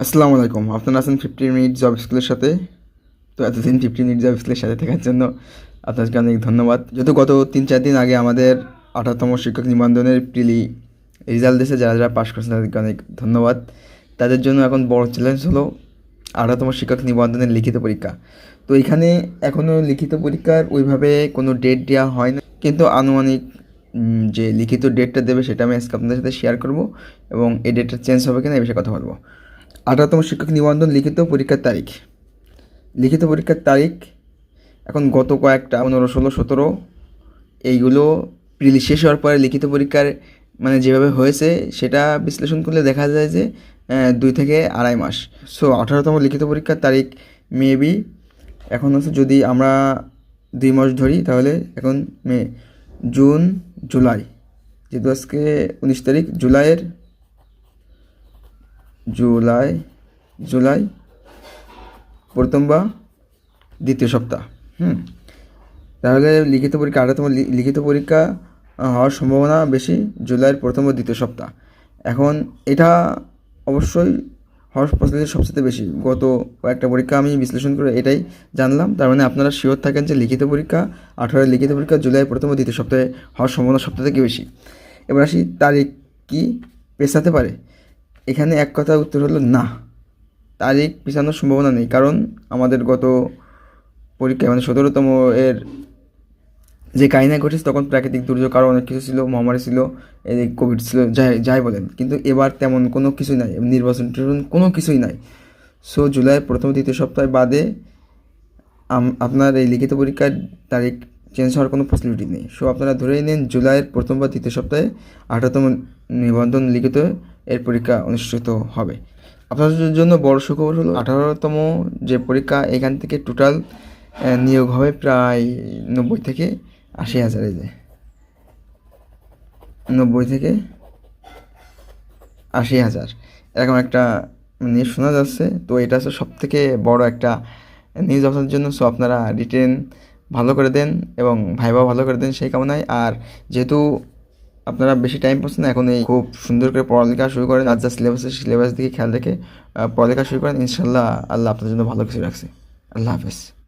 আসসালামু আলাইকুম। আপনারা আছেন 15 মিনিট জব স্কুলের সাথে। তো এতদিন 15 মিনিট জব স্কুলের সাথে থাকার জন্য আপনাকে অনেক ধন্যবাদ। যেহেতু গত 3-4 দিন আগে আমাদের 18তম শিক্ষক নিবন্ধনের প্রিলি রেজাল্ট দিয়েছে, যারা যারা পাশ করছেন তাদেরকে অনেক ধন্যবাদ। তাদের জন্য এখন বড় চ্যালেঞ্জ হলো 18তম শিক্ষক নিবন্ধনের লিখিত পরীক্ষা। তো এখানে এখনও লিখিত পরীক্ষার ওইভাবে কোনো ডেট দেওয়া হয় না, কিন্তু আনুমানিক যে লিখিত ডেটটা দেবে সেটা আমি আজকে আপনাদের সাথে শেয়ার করব, এবং এই ডেটটা চেঞ্জ হবে কিনা এই বিষয়ে কথা বলবো। 18তম শিক্ষক নিবন্ধন লিখিত পরীক্ষার তারিখ, লিখিত পরীক্ষার তারিখ এখন গত কয়েকটা 15, 16, 17 এইগুলো প্রিলি শেষ হওয়ার পরে লিখিত পরীক্ষার মানে যেভাবে হয়েছে সেটা বিশ্লেষণ করলে দেখা যায় যে 2 থেকে 2.5 মাস। সো 18তম লিখিত পরীক্ষার তারিখ মেবি এখন হচ্ছে, যদি আমরা 2 মাস ধরি তাহলে এখন মে, জুন, জুলাই, যেহেতু আজকে 19 তারিখ, জুলাই জুলাই প্রথম বা দ্বিতীয় সপ্তাহ। তাহলে লিখিত পরীক্ষা 18তম লিখিত পরীক্ষা হওয়ার সম্ভাবনা বেশি জুলাইয়ের প্রথম ও দ্বিতীয় সপ্তাহ। এখন এটা অবশ্যই হওয়ার পসিবিলিটি সবচেয়ে বেশি। গত কয়েকটা পরীক্ষা আমি বিশ্লেষণ করে এটাই জানলাম। তার মানে আপনারা শিওর থাকেন যে লিখিত পরীক্ষা 18 লিখিত পরীক্ষা জুলাইয়ের প্রথম ও দ্বিতীয় সপ্তাহে হওয়ার সম্ভাবনা সবথেকে থেকে বেশি। এবার আসি, তারিখ কি পেছাতে পারে? এখানে এক কথা উত্তর হলো না, তারিখ পেছানোর সম্ভাবনা নেই। কারণ আমাদের গত পরীক্ষায় মানে 17তম এর যে কাহিনী ঘটেছে তখন প্রাকৃতিক দুর্যোগ আরও অনেক কিছু ছিল, মহামারী ছিল, এই কোভিড ছিল, যাই যাই বলেন, কিন্তু এবার তেমন কোনো কিছুই নাই, নির্বাচন কোনো কিছুই নাই। সো জুলাইয়ের প্রথম দ্বিতীয় সপ্তাহ বাদে আপনার এই লিখিত পরীক্ষার তারিখ চেঞ্জ হওয়ার কোনো পসিবিলিটি নেই। সো আপনারা ধরেই নিন জুলাইয়ের প্রথম বা দ্বিতীয় সপ্তাহে 18তম নিবন্ধন লিখিত এর পরীক্ষা অনুষ্ঠিত হবে। আপনাদের জন্য বড় সুখবর হলো 18তম যে পরীক্ষা, এখান থেকে টোটাল নিয়োগ হবে প্রায় 90 থেকে 80 হাজার। এই যে 90 থেকে 80 হাজার এরকম একটা নিউজ শোনা যাচ্ছে। তো এটা হচ্ছে সব থেকে বড় একটা নিউজ আপনাদের জন্য। সো আপনারা রিটেন ভালো করে দেন এবং ভাইবা ভালো করে দেন সেই কামনায়। আর যেহেতু আপনারা বেশি টাইম পাচ্ছেন না, এখন এই খুব সুন্দর করে পড়ালেখা শুরু করেন, আর যা সিলেবাস দিকে খেয়াল রেখে পড়ালেখা শুরু করেন। ইনশাল্লাহ আল্লাহ আপনাদের জন্য ভালো কিছু রাখছে। আল্লাহ হাফেজ।